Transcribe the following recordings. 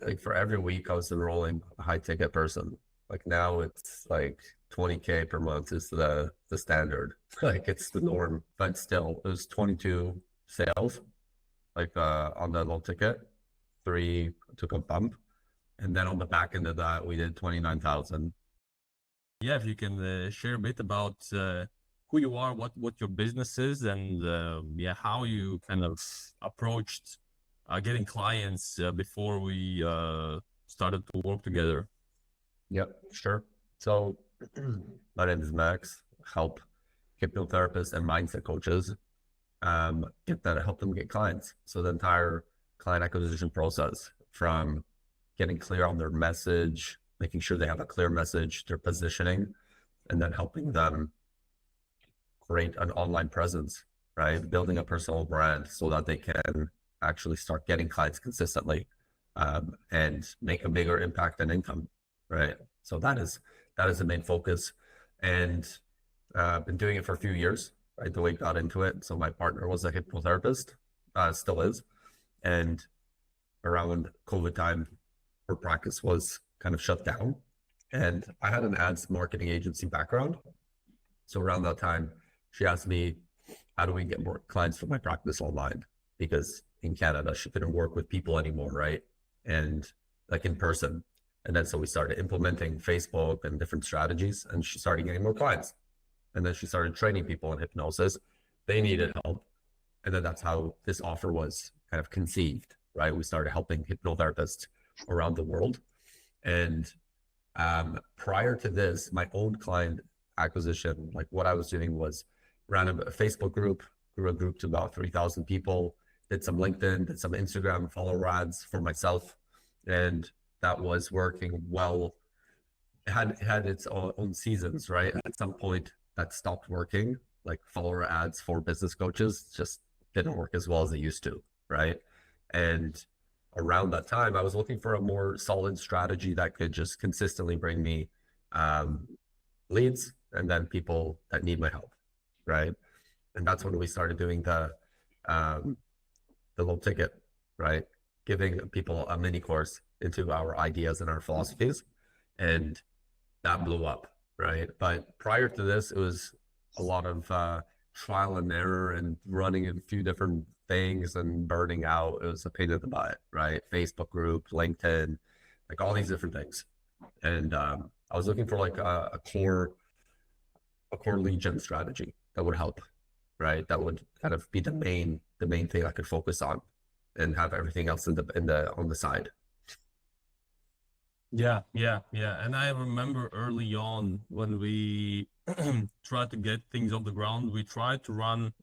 like for every week I was enrolling a high ticket person. Like now it's like 20K per month is the standard. Like it's the norm. But still it was 22 sales, like on the low ticket. Three took a bump. And then on the back end of that we did 29,000. Yeah, if you can share a bit about who you are, what your business is, and yeah, how you kind of approached getting clients before we started to work together. Yep, sure. So my name is Max. Help hypnotherapists and mindset coaches help them get clients. So the entire client acquisition process, from getting clear on their message, making sure they have a clear message, their positioning, and then helping them create an online presence, right? Building a personal brand so that they can actually start getting clients consistently, and make a bigger impact and income, right? So that is the main focus. And I've been doing it for a few years, right? The way I got into it. So my partner was a hypnotherapist, still is. And around COVID time, her practice was kind of shut down. And I had an ads marketing agency background. So around that time, she asked me, how do we get more clients for my practice online? Because in Canada, she couldn't work with people anymore, right? And like in person. And then so we started implementing Facebook and different strategies, and she started getting more clients. And then she started training people in hypnosis. They needed help. And then that's how this offer was kind of conceived, right? We started helping hypnotherapists around the world. And prior to this, my own client acquisition, like what I was doing was ran a Facebook group, grew a group to about 3,000 people, did some LinkedIn, did some Instagram follower ads for myself. And that was working well. It had its own seasons, right? At some point that stopped working, like follower ads for business coaches just didn't work as well as they used to, right? And around that time, I was looking for a more solid strategy that could just consistently bring me leads and then people that need my help, right? And that's when we started doing the low ticket, right? Giving people a mini course into our ideas and our philosophies, and that blew up, right? But prior to this, it was a lot of trial and error and running a few different things and burning out. It was a pain in the butt, right? Facebook group, LinkedIn, like all these different things. And I was looking for like a core lead gen strategy that would help, right? That would kind of be the main thing I could focus on, and have everything else on the side. Yeah. And I remember early on when we tried to get things off the ground, we tried to run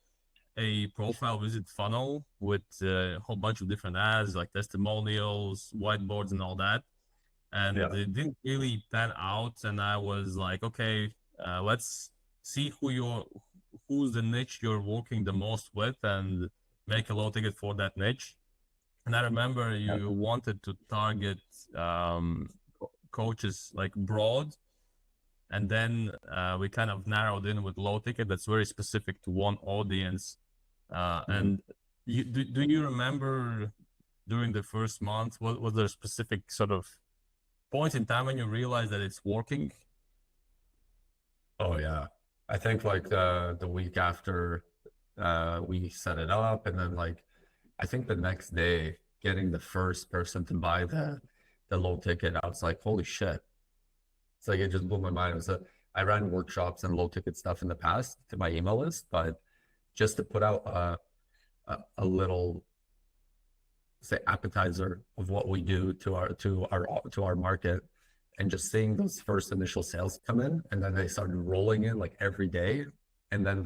a profile visit funnel with a whole bunch of different ads like testimonials, whiteboards, and all that. And Yeah. it didn't really pan out. And I was like, okay, let's see who's the niche you're working the most with, and make a low ticket for that niche. And I remember Yeah. you wanted to target coaches like broad, and then we kind of narrowed in with low ticket that's very specific to one audience. And do you remember during the first month, what was there a specific sort of point in time when you realized that it's working? Oh yeah. I think like the week after we set it up, and then like I think the next day getting the first person to buy the low ticket, I was like, holy shit. It's like it just blew my mind. I ran workshops and low ticket stuff in the past to my email list, but just to put out a little, say, appetizer of what we do to our market, and just seeing those first initial sales come in, and then they started rolling in like every day, and then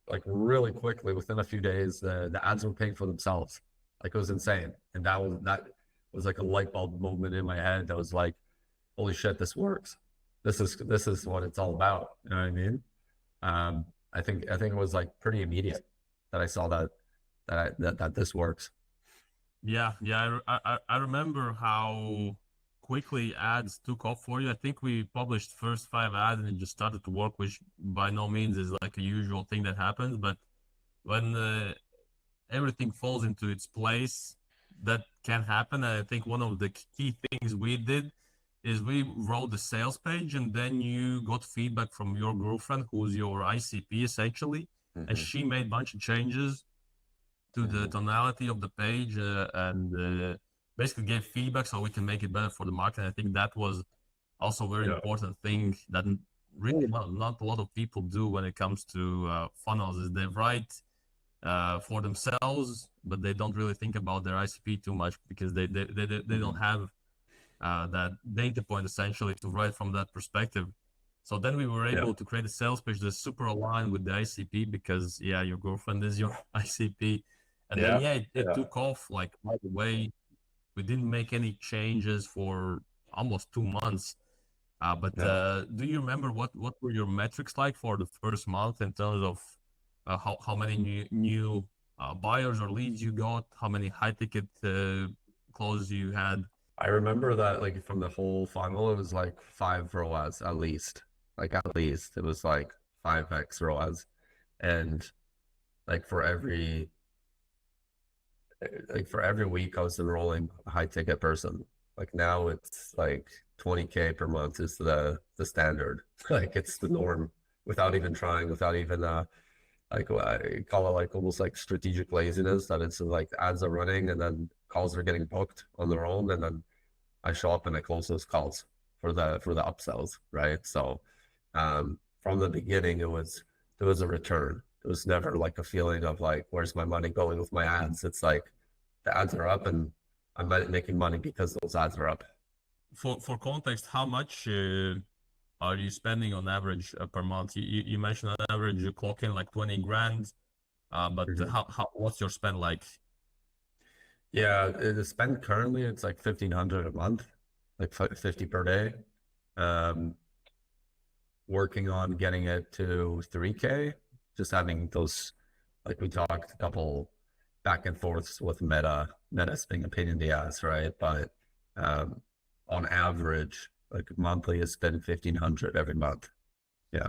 like really quickly within a few days the ads were paying for themselves. Like it was insane. And that was like a light bulb moment in my head that was like, holy shit, this works. This is what it's all about. You know what I mean? I think it was like pretty immediate that I saw that this works. Yeah. I remember how quickly ads took off for you. I think we published first 5 ads and it just started to work, which by no means is like a usual thing that happens. But when everything falls into its place, that can happen. And I think one of the key things we did is we wrote the sales page, and then you got feedback from your girlfriend, who's your ICP essentially, and Mhm. she made a bunch of changes to the tonality of the page, and basically gave feedback so we can make it better for the market. I think that was also a very Yeah. important thing that really not a lot of people do when it comes to funnels, is they write for themselves, but they don't really think about their ICP too much, because they don't have that data point essentially to write from that perspective. So then we were Yeah. able to create a sales page that's super aligned with the ICP, because yeah, your girlfriend is your ICP. And then Yeah. yeah, it Yeah. took off. Like, by the way, we didn't make any changes for almost 2 months. But Yeah. do you remember what were your metrics like for the first month in terms of how many new buyers or leads you got, how many high ticket closes you had? I remember that like from the whole funnel, it was like 5 ROAS at least. Like at least it was like 5x ROAS. And like for every week I was enrolling a high ticket person. Like now it's like 20K per month is the standard. Like it's the norm without even trying, without even like I call it like almost like strategic laziness, that it's like ads are running and then calls are getting booked on their own, and then I show up and I close those calls for the upsells, right? So from the beginning it was a return. It was never like a feeling of like, where's my money going with my ads? It's like the ads are up and I'm making money because those ads are up. For context, how much are you spending on average per month? You mentioned on average you clock in like 20 grand, but Mhm. how what's your spend like? Yeah, the spend currently it's like 1,500 a month, like 50 per day. Um, Working on getting it to 3K, just having those, like we talked, a couple back and forths with Meta's being a pain in the ass, right? But um, on average, like monthly has been 1,500 every month. Yeah.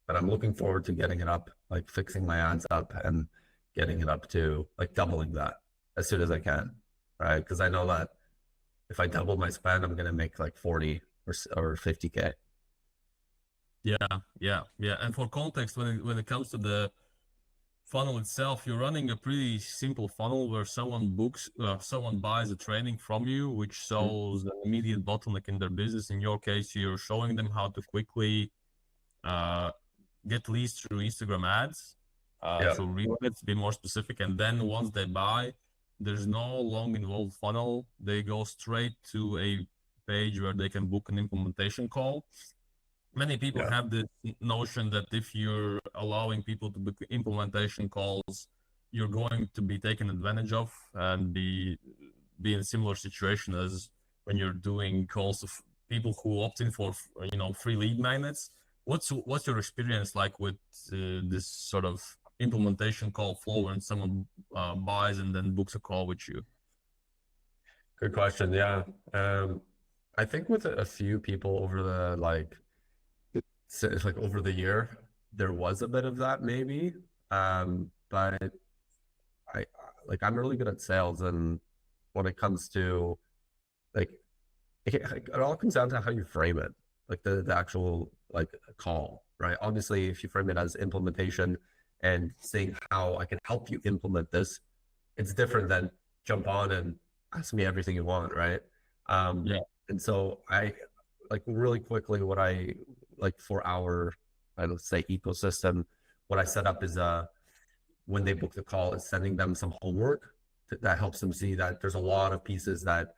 But I'm looking forward to getting it up, like fixing my ads up and getting it up to like doubling that as soon as I can, right? Because I know that if I double my spend, I'm gonna make like 40 or 50K. Yeah. And for context, when it comes to the funnel itself, you're running a pretty simple funnel where someone buys a training from you, which Mhm. solves an immediate bottleneck in their business. In your case, you're showing them how to quickly uh, get leads through Instagram ads, Yeah. through Reels, to be more specific. And then once they buy, there's no long involved funnel. They go straight to a page where they can book an implementation call. Many people Yeah. have this notion that if you're allowing people to book implementation calls, you're going to be taken advantage of and be in a similar situation as when you're doing calls of people who opt in for free lead magnets. What's your experience like with this sort of implementation call flow when someone buys and then books a call with you? Good question. Yeah. I think with a few people over the it's like over the year, there was a bit of that maybe. But I I'm really good at sales, and when it comes to like it all comes down to how you frame it, like the actual like call, right? Obviously, if you frame it as implementation and saying how I can help you implement this, it's different than jump on and ask me everything you want, right? Um, Yeah. and so I like really quickly what I like for our I don't say ecosystem, what I set up is when they book the call is sending them some homework that helps them see that there's a lot of pieces that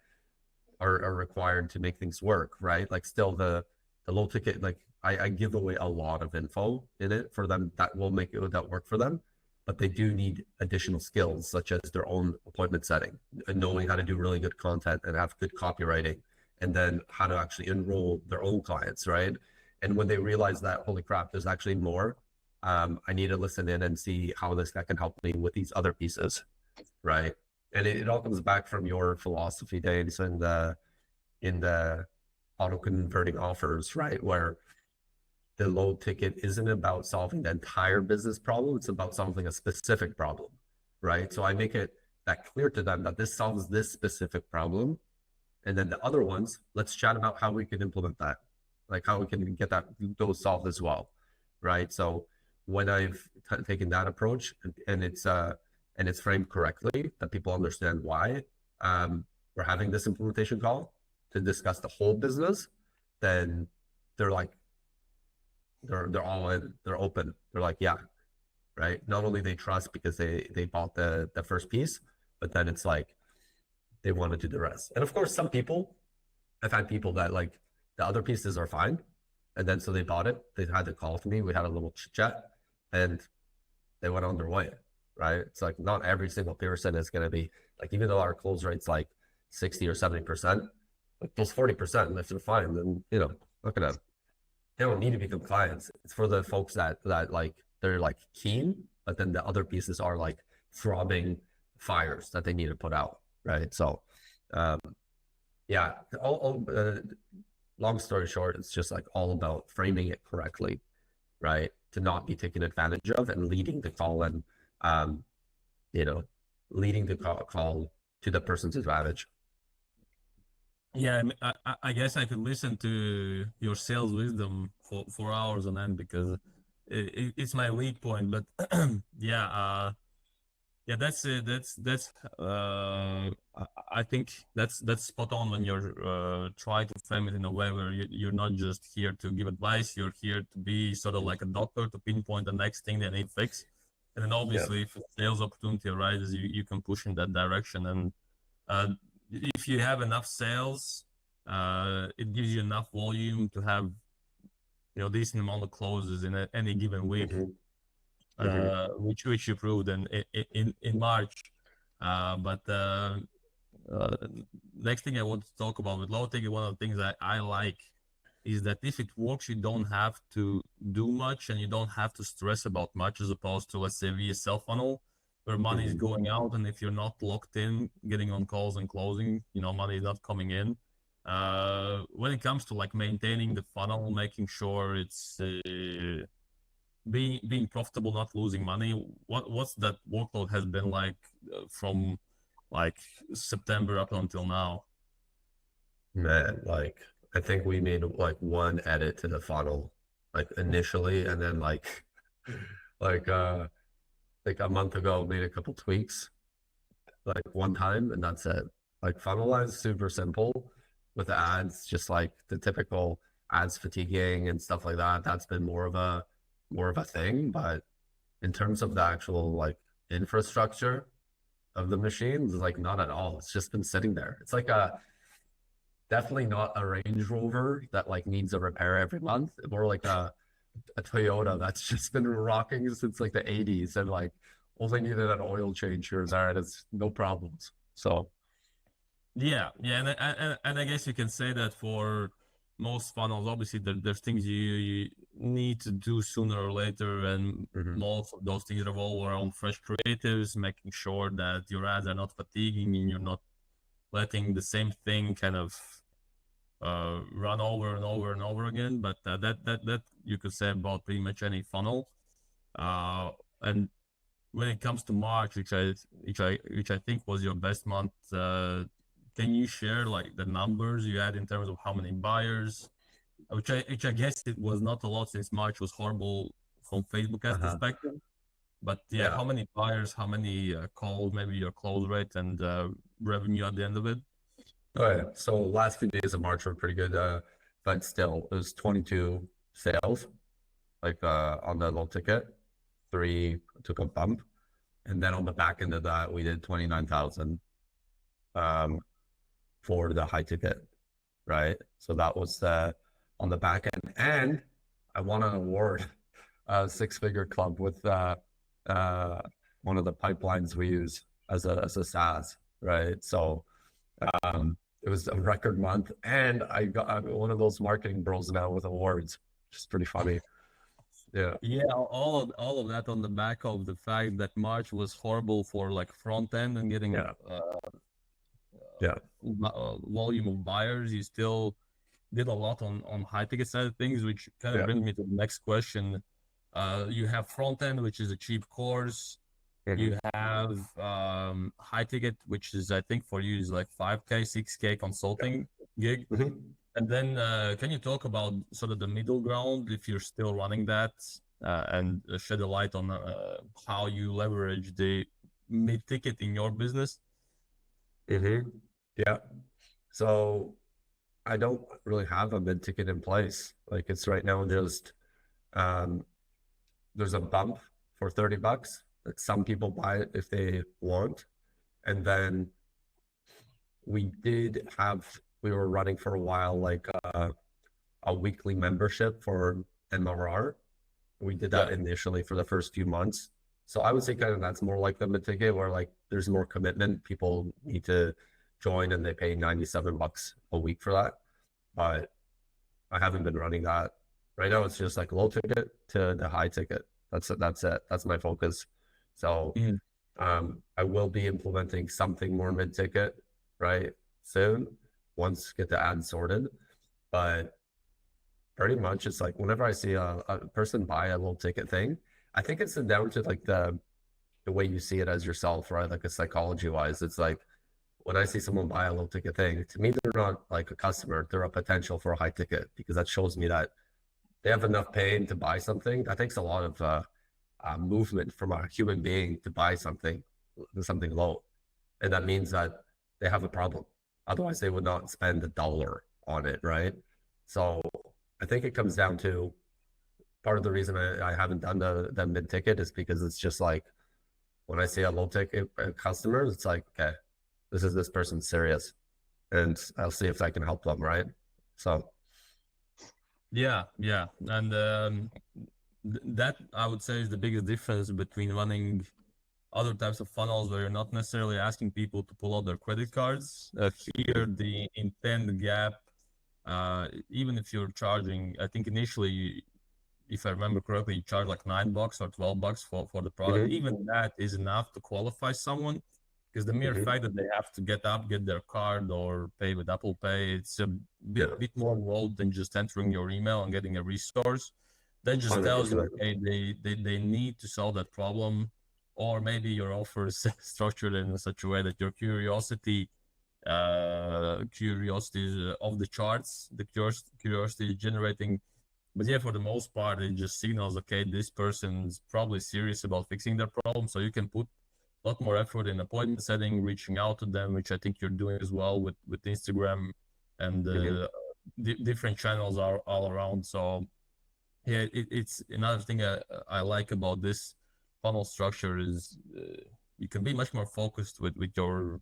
are required to make things work, right? Like still the low ticket, like I give away a lot of info in it for them that will make it that work for them, but they do need additional skills such as their own appointment setting and knowing how to do really good content and have good copywriting, and then how to actually enroll their own clients, right? And when they realize that, holy crap, there's actually more. I need to listen in and see how this guy can help me with these other pieces, right? And it all comes back from your philosophy days and in the auto converting offers, right? Where the low ticket isn't about solving the entire business problem, it's about solving a specific problem, right? So I make it that clear to them that this solves this specific problem. And then the other ones, let's chat about how we can implement that, like how we can get those solved as well, right? So when I've taken that approach and it's framed correctly, that people understand why we're having this implementation call to discuss the whole business, then they're like, they're all in, they're open, they're like, yeah, right. Not only they trust because they bought the first piece, but then it's like they want to do the rest. And of course, some people, I've had people that like the other pieces are fine, and then so they bought it. They had to call to me. We had a little chit chat, and they went on their way. Right? It's like not every single person is going to be like, even though our close rate's like 60 or 70%, like those 40%, if they're fine, then look at them. They don't need to become clients. It's for the folks that like they're like keen, but then the other pieces are like throbbing fires that they need to put out. Right? So, yeah. Long story short, it's just like all about framing it correctly, right? To not be taken advantage of and leading the call and leading the call to the person's advantage. Yeah, I guess I could listen to your sales wisdom for hours on end, because it's my weak point. But yeah, that's I think that's spot on when you're trying to frame it in a way where you're not just here to give advice, you're here to be sort of like a doctor to pinpoint the next thing they need fixed. And then obviously, if a sales opportunity arises, you can push in that direction. And if you have enough sales, it gives you enough volume to have decent amount of closes in any given week, which you proved in March. But next thing I want to talk about with low ticket, one of the things that I like is that if it works, you don't have to do much and you don't have to stress about much, as opposed to, let's say, VSL funnel, where money is going out, and if you're not locked in, getting on calls and closing, money is not coming in. When it comes to like maintaining the funnel, making sure it's being profitable, not losing money, what's that workload has been like from like September up until now? Man, like I think we made like one edit to the funnel like initially, and then like a month ago made a couple tweaks like one time, and that's it. Like funnel is super simple with the ads, just like the typical ads fatiguing and stuff like that. That's been more of a thing. But in terms of the actual like infrastructure of the machines, like not at all. It's just been sitting there. It's like definitely not a Range Rover that like needs a repair every month. More like a Toyota that's just been rocking since like the 80s and like only needed an oil change here and there, and it's no problems. So yeah, and I guess you can say that for most funnels, obviously there's things you need to do sooner or later, and most of those things revolve around fresh creatives, making sure that your ads are not fatiguing and you're not letting the same thing kind of run over and over and over again. But that you could say about pretty much any funnel. And when it comes to March, which I think was your best month, can you share like the numbers you had in terms of how many buyers? Which I guess it was not a lot, since March was horrible from Facebook ads perspective. But yeah, how many buyers, how many calls, maybe your close rate and revenue at the end of it? Oh yeah. So last few days of March were pretty good, but still it was 22 sales, like on the low ticket. 3 took a bump, and then on the back end of that we did 29,000 for the high ticket, right? So that was on the back end, and I won an award, six-figure club with one of the pipelines we use as a SaaS, right? So it was a record month, and I'm one of those marketing bros now with awards, which is pretty funny. Yeah, all of that on the back of the fact that March was horrible for like front end and getting volume of buyers. You still did a lot on high ticket side of things, which kind of brings me to the next question. You have front end, which is a cheap course. You have high ticket, which is I think for you is like 5K, 6K consulting gig. Mhm. And then can you talk about sort of the middle ground if you're still running that and shed a light on how you leverage the mid ticket in your business? Yeah. So I don't really have a mid ticket in place. Like it's right now just um there's a bump for $30 that some people buy it if they want. And then we were running for a while like a weekly membership for MRR. We did that Yeah. initially for the first few months. So I would say kind of that's more like the mid ticket where like there's more commitment. People need to join and they pay $97 a week for that. But I haven't been running that. Right now it's just like low ticket to the high ticket. That's it. That's my focus. So Mhm. I will be implementing something more mid ticket, right, soon, once get the ads sorted. But pretty much it's like whenever I see a person buy a low ticket thing, I think it's down to like the way you see it as yourself, right? Like a psychology wise, it's like when I see someone buy a low ticket thing, to me they're not like a customer, they're a potential for a high ticket because that shows me that they have enough pain to buy something. That takes a lot of movement from a human being to buy something low, and that means that they have a problem. Otherwise, they would not spend $1 on it, right? So I think it comes down to part of the reason I haven't done the mid ticket is because it's just like when I see a low ticket customer, it's like, okay, this person's serious, and I'll see if I can help them, right? So Yeah, yeah. And that I would say is the biggest difference between running other types of funnels where you're not necessarily asking people to pull out their credit cards. Here, the intent gap, even if you're charging, I think initially, if I remember correctly, you charge like $9 or $12 for the product. mhm, Even that is enough to qualify someone because the mere mhm, fact that they have to get up, get their card or pay with Apple Pay, it's a yeah, bit more involved than just entering your email and getting a resource. That just tells you, 100%. okay, they need to solve that problem, or maybe your offer is structured in such a way that your curiosity is off the charts. The curiosity is generating, but yeah, for the most part, it just signals, okay, this person's probably serious about fixing their problem. So you can put a lot more effort in appointment setting, reaching out to them, which I think you're doing as well with Instagram and Mhm. different channels are all around. So yeah, it's another thing I like about this funnel structure is you can be much more focused with your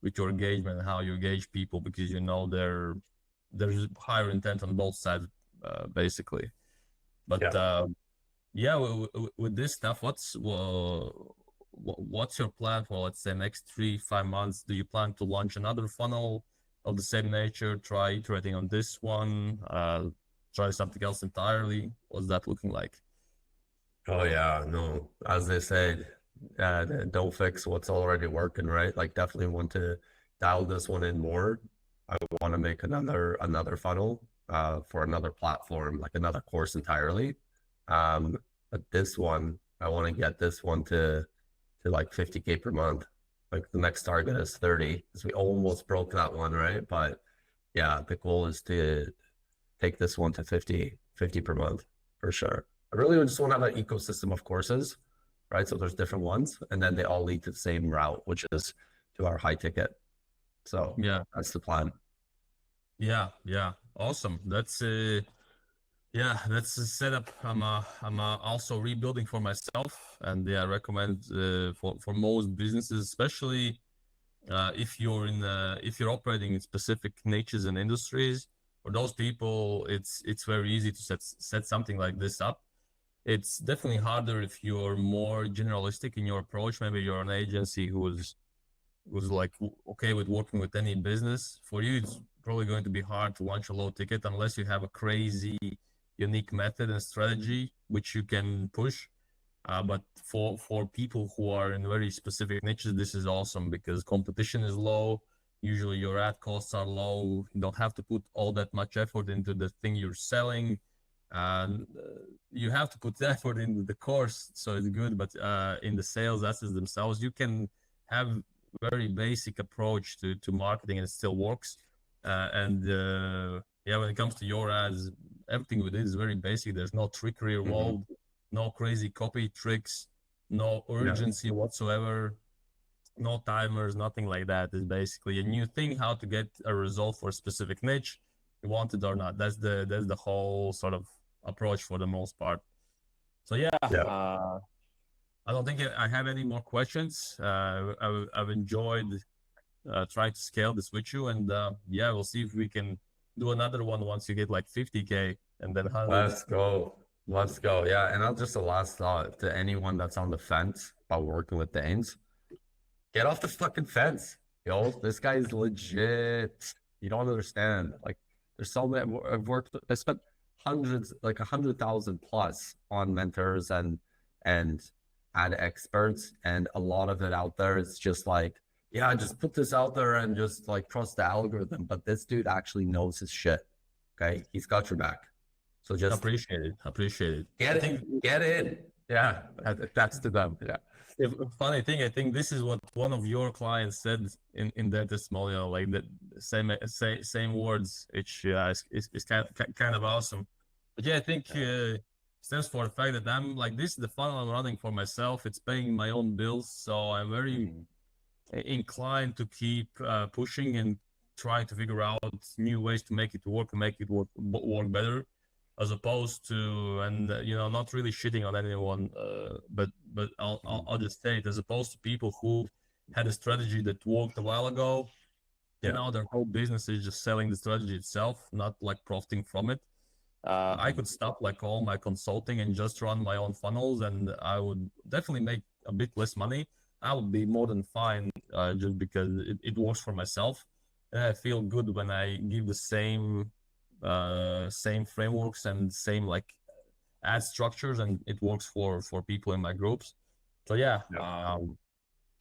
engagement and how you engage people because you know there's higher intent on both sides, basically. But Yeah. yeah, with this stuff, what's your plan for, let's say, next 3 5 months? Do you plan to launch another funnel of the same nature? Try iterating on this one, try something else entirely? What's that looking like? Oh yeah, no. As they say, don't fix what's already working, right? Like definitely want to dial this one in more. I want to make another funnel for another platform, like another course entirely. But this one, I want to get this one to like 50K per month. Like the next target is 30, because we almost broke that one, right? But yeah, the goal is to take this one to 50 per month for sure. I really just want to have an ecosystem of courses, right? So there's different ones, and then they all lead to the same route, which is to our high ticket. So Yeah, that's the plan. yeah, yeah. Awesome. That's a setup I'm also rebuilding for myself, and yeah, I recommend for most businesses, especially if you're operating in specific niches and industries. For those people, it's very easy to set something like this up. It's definitely harder if you're more generalistic in your approach. Maybe you're an agency who's like okay with working with any business. For you, it's probably going to be hard to launch a low ticket unless you have a crazy unique method and strategy which you can push. But for people who are in very specific niches, this is awesome because competition is low. Usually your ad costs are low. You don't have to put all that much effort into the thing you're selling. And you have to put effort into the course, so it's good. But in the sales assets themselves, you can have very basic approach to marketing, and it still works. Yeah, when it comes to your ads, everything we did is very basic. There's no trickery involved, no crazy copy tricks, no urgency whatsoever, no timers, nothing like that. It's basically a new thing, how to get a result for a specific niche, you want it or not. That's the whole sort of approach for the most part. So yeah, I don't think I have any more questions. I've enjoyed trying to scale this with you, and yeah, we'll see if we can do another one once you get like 50K and then 100. Let's go. Let's go. Yeah. And I'll just a last thought to anyone that's on the fence about working with Danes. Get off the fucking fence. Yo, this guy is legit. You don't understand. Like, there's so many. I spent hundreds, like 100,000 plus on mentors and ad experts, and a lot of it out there is just like, yeah, just put this out there and just like trust the algorithm. But this dude actually knows his shit. Okay, he's got your back. So just appreciate it. Get in. Yeah, that's to them. Yeah. Funny thing, I think this is what one of your clients said in their testimonial, like that same words. It's kind of awesome. But yeah, I think stems for the fact that I'm like, this is the funnel I'm running for myself. It's paying my own bills, so I'm very inclined to keep pushing and trying to figure out new ways to make it work better, as opposed to, and not really shitting on anyone, but I'll just say it, as opposed to people who had a strategy that worked a while ago, now their whole business is just selling the strategy itself, not like profiting from it. I could stop like all my consulting and just run my own funnels, and I would definitely make a bit less money. I would be more than fine, just because it works for myself, and I feel good when I give the same frameworks and same like ad structures, and it works for people in my groups. So yeah.